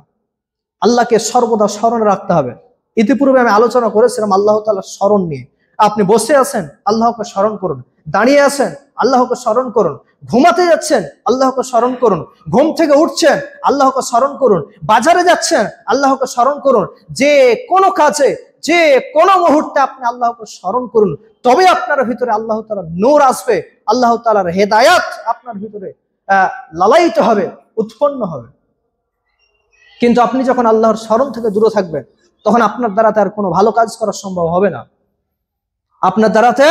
আল্লাহকে সর্বদা স্মরণে রাখতে হবে। ইতিপূর্বে আমি আলোচনা করেছিলাম আল্লাহ তাআলার স্মরণ নিয়ে। আপনি বসে আছেন, আল্লাহকে স্মরণ করুন। দাঁড়িয়ে আছেন, আল্লাহকে স্মরণ করুন। ঘুমাতে যাচ্ছেন, আল্লাহকে স্মরণ করুন। ঘুম থেকে উঠছেন, আল্লাহকে স্মরণ করুন। বাজারে যাচ্ছেন, আল্লাহকে স্মরণ করুন। যে কোনো কাজে, যে কোনো মুহূর্তে আপনি আল্লাহকে স্মরণ করুন, তবে আপনার ভিতরে আল্লাহ তাআলার নূর আসবে, আল্লাহ তাআলার হেদায়াত আপনার ভিতরে লালায়িত হবে, উৎপন্ন হবে। কিন্তু আপনি যখন আল্লাহর স্মরণ থেকে দূরে থাকবেন তখন আপনার দ্বারাতে আর কোনো ভালো কাজ করা সম্ভব হবে না। আপনার দ্বারাতে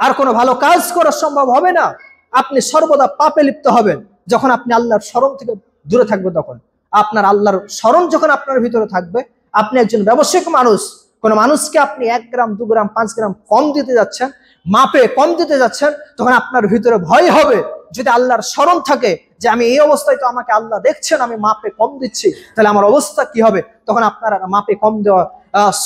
আর কোনো ভালো কাজ করা সম্ভব হবে না। আপনি সর্বদা পাপে লিপ্ত হবেন। যখন আপনি আল্লাহর স্মরণ থেকে দূরে থাকবে, তখন আপনার আল্লাহর স্মরণ যখন আপনার ভিতরে থাকবে, আপনি একজন ব্যবসায়িক মানুষ, কোন মানুষকে আপনি 1 গ্রাম 2 গ্রাম 5 গ্রাম কম দিতে যাচ্ছেন, মাপে কম দিতে যাচ্ছেন, তখন আপনার ভিতরে ভয় হবে। যদি আল্লাহর স্মরণ থাকে যে আমি এই অবস্থায়, তো আমাকে আল্লাহ দেখছেন, আমি মাপে কম দিচ্ছি, তাহলে আমার অবস্থা কি হবে, তখন আপনার মাপে কম দেওয়া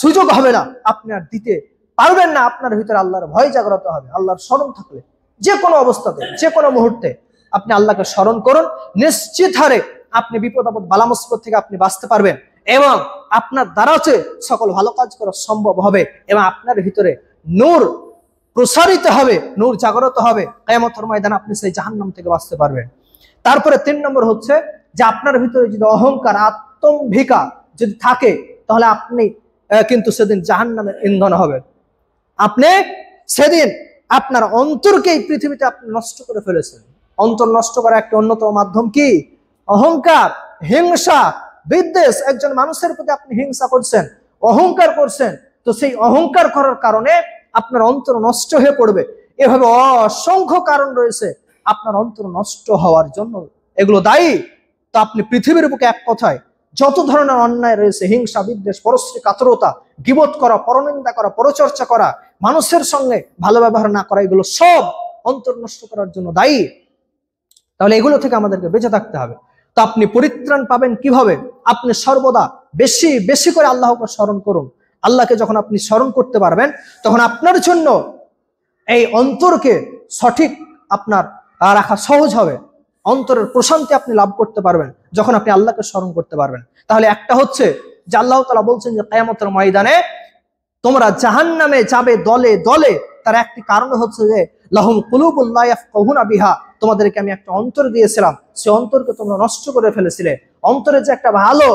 সুযোগ হবে না, আপনি আর দিতে পারবেন না। আপনার ভিতরে আল্লাহর ভয় জাগ্রত হবে। আল্লাহর স্মরণ থাকলে যে কোনো অবস্থাতে, যে কোনো মুহূর্তে আপনি আল্লাহকে স্মরণ করুন, নিশ্চিত হারে আপনি বিপদ আপদ বালা মুসিবত থেকে আপনি বাঁচতে পারবেন, এবং আপনার দ্বারাতে সকল ভালো কাজ করা সম্ভব হবে, এবং আপনার ভিতরে নূর প্রসারিত হবে, নূর জাগ্রত হবে। কিয়ামতের ময়দানে আপনি সেই জাহান্নাম থেকে বাঁচতে পারবেন। তারপরে 3 নম্বর হচ্ছে যে আপনার ভিতরে যদি অহংকার, আত্মম্ভিকা যদি থাকে, তাহলে আপনি কিন্তু সেদিন জাহান্নামের ইন্ধন হবেন। আপনি সেদিন আপনার অন্তরকে এই পৃথিবীতে আপনি নষ্ট করে ফেলেছেন। অন্তর নষ্ট করার একটা অন্যতম মাধ্যম কি? অহংকার, হিংসা, বিদ্বেষ। একজন মানুষের প্রতি আপনি হিংসা করছেন, অহংকার করছেন, তো সেই অহংকার করার কারণে আপনার অন্তর নষ্ট হয়ে পড়বে। এভাবে অসংখ্য কারণ রয়েছে আপনার অন্তর নষ্ট হওয়ার জন্য, এগুলো দায়ী। তো আপনি পৃথিবীর বুকে এক কথায় যত ধরনের অন্যায় রয়েছে, হিংসা, বিদ্বেষ, পরশ্রী কাতরতা, গীবত করা, পরনিন্দা করা, পরচর্চা করা, মানুষের সঙ্গে ভালো ব্যবহার না করা, এগুলো সব অন্তর নষ্ট করার জন্য দায়ী। তাহলে এগুলো থেকে আমাদেরকে বেঁচে থাকতে হবে। তো আপনি পরিত্রাণ পাবেন কিভাবে? আপনি সর্বদা বেশি বেশি করে আল্লাহকে স্মরণ করুন। আল্লাহকে যখন আপনি স্মরণ করতে পারবেন, তখন আপনার জন্য এই অন্তরকে সঠিক আপনার রাখা সহজ হবে। অন্তরের প্রশান্তি আপনি লাভ করতে পারবেন যখন আপনি আল্লাহকে স্মরণ করতে পারবেন। তাহলে একটা হচ্ছে যে আল্লাহ তাআলা বলছেন যে কিয়ামতের ময়দানে তোমরা জাহান্নামে যাবে দলে দলে। তার একটি কারণ হচ্ছে যে লাহুম কুলুবুন লা ইয়াফকাহুনা বিহা, তোমাদেরকে আমি একটা অন্তর দিয়েছিলাম, সেই অন্তরকে তোমরা নষ্ট করে ফেলেছিলে। অন্তরে যে একটা ভালো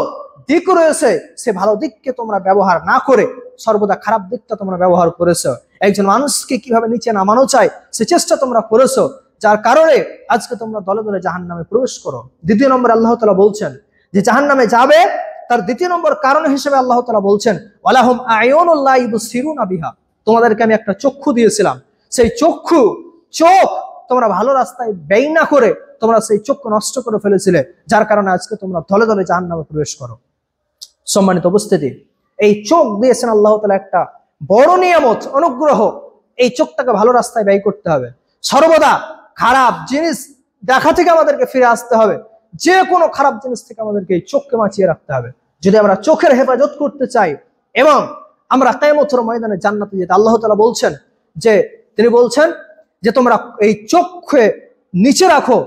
দিক রয়েছে, সে ভালো দিককে তোমরা ব্যবহার না করে সর্বদা খারাপ দিকটা তোমরা ব্যবহার করেছো। একজন মানুষকে কিভাবে নিচে নামানো চায় সে চেষ্টা তোমরা করেছো, যার কারণে আজকে তোমরা দলে দলে জাহান্নামে প্রবেশ করো। 2 নম্বর আল্লাহ তাআলা বলছেন যে জাহান্নামে যাবে, তার 2 নম্বর কারণ হিসেবে আল্লাহ তাআলা বলছেন ওয়ালাহুম আয়ুনুন লা ইবসিরুনা বিহা, তোমাদেরকে আমি একটা চক্ষু দিয়েছিলাম, সেই চোখ তোমরা ভালো রাস্তায় ব্যয় না করে তোমরা সেই চক্ষু নষ্ট করে ফেলেছিলে, যার কারণে আজকে তোমরা দলে দলে জাহান্নামে প্রবেশ করো। সম্মানিত উপস্থিতি, এই চোখ দিয়েছেন আল্লাহ তাআলা একটা বড় নিয়ামত, অনুগ্রহ। এই চোখটাকে ভালো রাস্তায় ব্যয় করতে হবে। সর্বদা খারাপ জিনিস দেখা থেকে আমাদেরকে ফিরে আসতে হবে। যে কোনো খারাপ জিনিস থেকে আমাদেরকে এই চোখকে বাঁচিয়ে রাখতে হবে যদি আমরা চোখের হেফাজত করতে চাই এবং আমরা কিয়ামতের ময়দানে জান্নাতে যেতে। আল্লাহ তাআলা বলছেন যে তিনি বলছেন যে তোমরা এই চোখকে নিচে রাখো,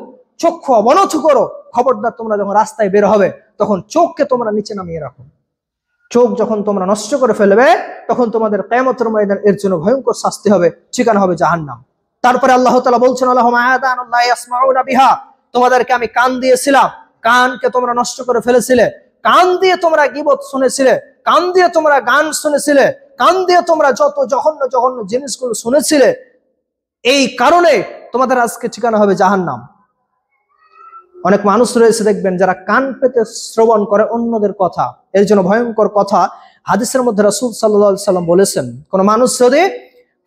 চক্ষু অবনত করো। খবরদার তোমরা যখন রাস্তায় বের হবে তখন চোখকে তোমরা নিচে নামিয়ে রাখো। চোখ যখন তোমরা নষ্ট করে ফেলবে তখন তোমাদের কিয়ামতের ময়দানে এর জন্য ভয়ঙ্কর শাস্তি হবে, ঠিকানা হবে জাহান্নাম। তারপরে আল্লাহ তাআলা বলছেন আল্লাহুম আযানুন লা ইয়াসমাউনা বিহা, তোমাদেরকে আমি কান দিয়েছিলাম, কানকে তোমরা নষ্ট করে ফেলেছিলে। কান দিয়ে তোমরা গীবত শুনেছিলে, কান দিয়ে তোমরা গান শুনেছিলে, কান দিয়ে তোমরা যত জঘন্য জঘন্য জিনিসগুলো শুনেছিলে। এই কারণে তোমাদের আজকে ঠিকানা হবে জাহান্নাম। অনেক মানুষ রয়েছে দেখবেন যারা কান পেতে শ্রবণ করে অন্যদের কথা, এর জন্য ভয়ঙ্কর কথা। হাদিসের মধ্যে রাসূল সাল্লাল্লাহু আলাইহি সাল্লাম বলেছেন, কোন মানুষ যদি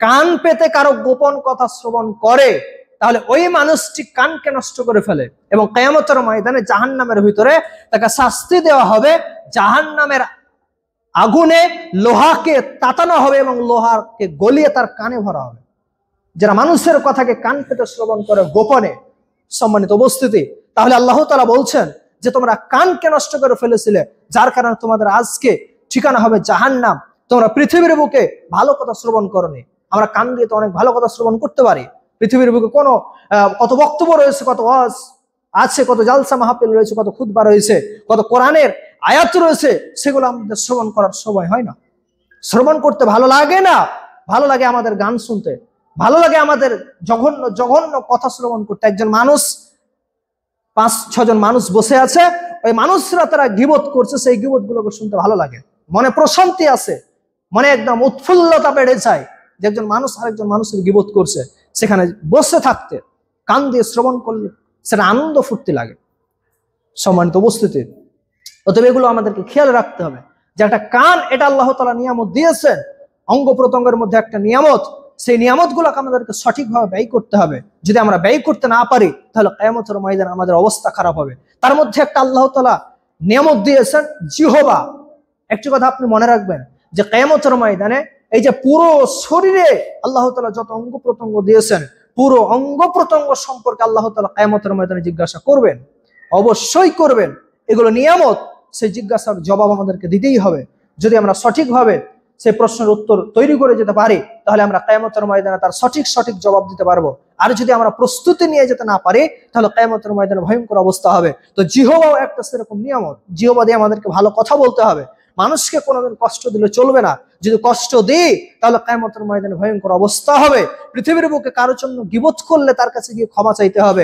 কান পেতে কারো গোপন কথা শ্রবণ করে তাহলে ওই মানুষটি কানকে নষ্ট করে ফেলে এবং কিয়ামতের ময়দানে জাহান্নামের ভিতরে তাকে শাস্তি দেওয়া হবে। জাহান্নামের আগুনে লোহাকে তাতানো হবে এবং লোহাকে গলিয়ে তার কানে ভরা হবে। যারা মানুষের কথাকে কান পেতে শ্রবণ করে গোপনে। সম্মানিত উপস্থিতি, তাহলে আল্লাহ তাআলা বলছেন যে তোমরা কানকে নষ্ট করে ফেলেছিলে, যার কারণে তোমাদের আজকে ঠিকানা হবে জাহান্নাম। তোমরা পৃথিবীর বুকে ভালো কথা শ্রবণ করনি। আমরা কান দিয়ে তো অনেক ভালো কথা শ্রবণ করতে পারি। পৃথিবীর বুকে কত বক্তব্য রয়েছে, কত ওয়াজ আছে, কত জালসা মাহফিল রয়েছে, কত খুতবা রয়েছে, কত কোরআনের আয়াত রয়েছে, সেগুলো আমাদের শ্রবণ করার সময় হয় না। শ্রবণ করতে ভালো লাগে না, ভালো লাগে আমাদের গান শুনতে, ভালো লাগে আমাদের জঘন্য জঘন্য কথা শ্রবণ করতে। একজন মানুষ 5-6 জন মানুষ বসে আছে, ওই মানুষরা তারা গীবত করছে, সেই গীবত গুলোকে শুনতে ভালো লাগে, মনে প্রশান্তি আছে, মনে একদম উৎফুল্লতা বেড়ে যায় যে একজন মানুষ আরেকজন মানুষের গীবত করছে। সেখানে বসে থাকতে কান দিয়ে শ্রবণ করলে সেটা আনন্দ ফুর্তি লাগে। সম্মানিত উপস্থিতি, অতএব এগুলো আমাদেরকে খেয়াল রাখতে হবে যে একটা কান, এটা আল্লাহ তাআলা নিয়ামত দিয়েছেন, অঙ্গ প্রত্যঙ্গের মধ্যে একটা নিয়ামত, সেই নিয়ামতগুলোকে আমাদেরকে সঠিকভাবে ব্যয় করতে হবে। যদি আমরা ব্যয় করতে না পারি তাহলে কিয়ামতের ময়দানে আমাদের অবস্থা খারাপ হবে। তার মধ্যে একটা আল্লাহ তাআলা নিয়ামত দিয়েছেন জিহবা। একটি কথা আপনি মনে রাখবেন যে কিয়ামতের ময়দানে এই যে পুরো শরীরে আল্লাহ তাআলা যত অঙ্গ প্রত্যঙ্গ দিয়েছেন, পুরো অঙ্গ প্রত্যঙ্গ সম্পর্কে আল্লাহ তাআলা কিয়ামতের ময়দানে জিজ্ঞাসা করবেন, অবশ্যই করবেন। এগুলো নিয়ামত, সেই জিজ্ঞাসার জবাব আমাদেরকে দিতেই হবে। যদি আমরা সঠিকভাবে সেই প্রশ্নের উত্তর তৈরি করে যেতে পারি তাহলে আমরা কিয়ামতের ময়দানে তার সঠিক জবাব দিতে পারবো। আর যদি আমরা প্রস্তুতি নিয়ে যেতে না পারি তাহলে কিয়ামতের ময়দানে ভয়ঙ্কর অবস্থা হবে। তো জিহবাও একটা সেরকম নিয়ামত। জিহবা দিয়ে আমাদেরকে ভালো কথা বলতে হবে। মানুষকে কোনোদিন কষ্ট দিলে চলবে না। যদি কষ্ট দিই তাহলে কিয়ামতের ময়দানে ভয়ঙ্কর অবস্থা হবে। পৃথিবীর বুকে কারোর জন্য গীবত করলে তার কাছে গিয়ে ক্ষমা চাইতে হবে।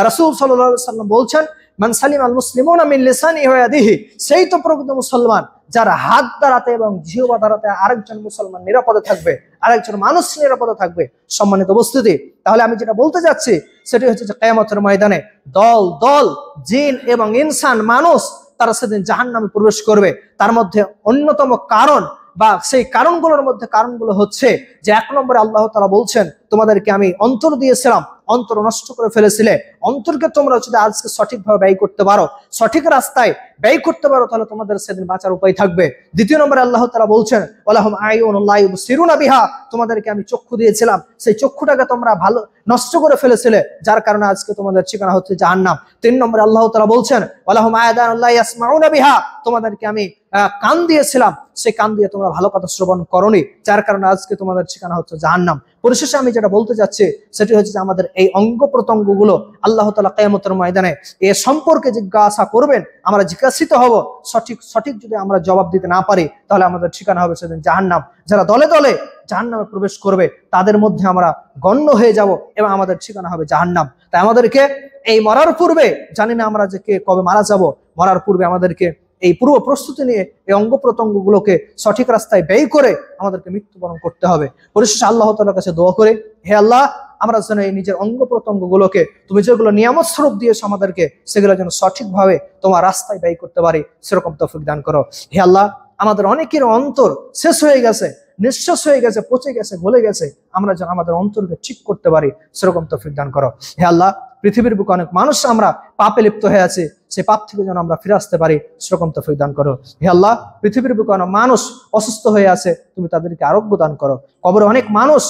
রাসূল সাল্লাল্লাহু আলাইহি ওয়াসাল্লাম বলছেন, মান সালিম আল মুসলিমুনা মিন লিসানিহি ওয়া ইয়াদিহি, সেই তো প্রকৃত মুসলমান যার হাত দ্বারাতে এবং জিহ্বা দ্বারাতে আরেকজন মুসলমান নিরাপদে থাকবে, আরেকজন মানুষ নিরাপদে থাকবে। সম্মানিত উপস্থিতি, তাহলে আমি যেটা বলতে যাচ্ছি সেটা হচ্ছে যে কিয়ামতের ময়দানে দল দল জিন এবং ইনসান মানুষ তারা সেদিন জাহান্নামে প্রবেশ করবে। তার মধ্যে অন্যতম কারণ বা সেই কারণগুলোর মধ্যে কারণগুলো হচ্ছে যে, এক নম্বরে আল্লাহ তাআলা বলছেন, তোমাদেরকে আমি অন্তর দিয়েছিলাম, অন্তর নষ্ট করে ফেলেছিলে। অন্তরকে তোমরা যদি আজকে সঠিকভাবে ব্যয় করতে পারো, সঠিক রাস্তায় ব্যয় করতে পারো, তাহলে তোমাদের সেদিন বাঁচার উপায় থাকবে। দ্বিতীয় নম্বরে আল্লাহ তাআলা বলছেন, ওয়ালাহুম আয়ুনুন লা ইউবসিরুনা বিহা, তোমাদেরকে আমি চক্ষু দিয়েছিলাম, সেই চক্ষুটাকে তোমরা ভালো নষ্ট করে ফেলেছিলে, যার কারণে আজকে তোমাদের ঠিকানা হচ্ছে জাহান্নাম। তিন নম্বরে আল্লাহ তাআলা বলছেন, ওয়ালাহুম আযানুন লা ইয়াসমাউনা বিহা, তোমাদেরকে আমি কান দিয়েছিলাম, সেই কান দিয়ে তোমরা ভালো কথা শ্রবণ করোনি, যার কারণে আজকে তোমাদের ঠিকানা হচ্ছে জাহান্নাম। পরিশেষে আমি যেটা বলতে চাচ্ছি সেটি হচ্ছে যে আমাদের এই অঙ্গ প্রত্যঙ্গগুলো আল্লাহ তাআলা কিয়ামতের ময়দানে এ সম্পর্কে জিজ্ঞাসা করবেন। আমরা জিজ্ঞাসিত হব, সঠিক যদি আমরা জবাব দিতে না পারি তাহলে আমাদের ঠিকানা হবে সেদিন জাহান্নাম। যারা দলে দলে জাহান্নামে প্রবেশ করবে তাদের মধ্যে আমরা গণ্য হয়ে যাব এবং আমাদের ঠিকানা হবে জাহান্নাম। তাই আমাদেরকে এই মরার পূর্বে, জানি না আমরা যে কে কবে মারা যাব, মরার পূর্বে আমাদেরকে এই পূর্ব প্রস্তুতি নিয়ে এই অঙ্গ প্রত্যঙ্গগুলোকে সঠিক রাস্তায় ব্যয় করে আমাদেরকে মৃত্যুবরণ করতে হবে। পরিশেষে আল্লাহ তাআলার কাছে দোয়া করে, হে আল্লাহ, আমরা যেন এই নিজের অঙ্গ প্রত্যঙ্গগুলোকে তুমি যেগুলো নিয়ামত স্বরূপ দিয়েছো আমাদেরকে, সেগুলো যেন সঠিকভাবে তোমার রাস্তায় ব্যয় করতে পারি, সেরকম তৌফিক দান করো। হে আল্লাহ, আমাদের অনেকের অন্তর শেষ হয়ে গেছে, নিঃশ্বাস হয়ে গেছে, পচে গেছে, গলে গেছে, আমরা যেন আমাদের অন্তরকে ঠিক করতে পারি, সেরকম তৌফিক দান করো। হে আল্লাহ, পৃথিবীর বুকে অনেক মানুষ আমরা পাপে লিপ্ত হয়ে আছে, সেই পাপ থেকে যেন আমরা ফিরে আসতে পারি, সেরকম তৌফিক দান করো। হে আল্লাহ, পৃথিবীর বুকে অনেক মানুষ অসুস্থ হয়ে আছে, তুমি তাদেরকে আরোগ্য দান করো। কবরে অনেক মানুষ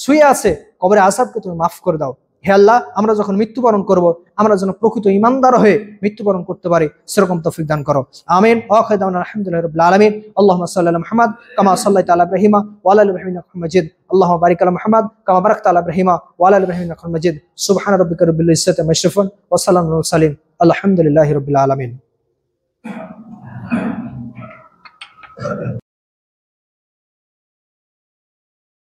শুয়ে আছে, কবরে আযাবকে তুমি মাফ করে দাও। হে আল্লাহ, আমরা যখন মৃত্যুবরণ করব, আমরা যেন প্রকৃত ঈমানদার হয়ে মৃত্যুবরণ করতে পারি, সেরকম তৌফিক দান করো। আমিন। আলহামদুলিল্লাহি রাব্বিল আলামিন। আল্লাহুম্মা সাল্লি আলা মুহাম্মাদ কামা সাল্লাইতা আলা ইব্রাহিম ওয়া আলা আলি ইব্রাহিম ইন্নাকা হামিদুম মাজিদ। আল্লাহুম্মা বারিক আলা মুহাম্মাদ কামা বারাকতা আলা ইব্রাহিম ওয়া আলা আলি ইব্রাহিম ইন্নাকা হামিদুম মাজিদ। সুবহানা রাব্বিকা রাব্বিল ইজ্জাতি আম্মা ইয়াসিফুন ওয়া সালামুন আলাল মুরসালিন। আলহামদুলিল্লাহি রাব্বিল আলামিন।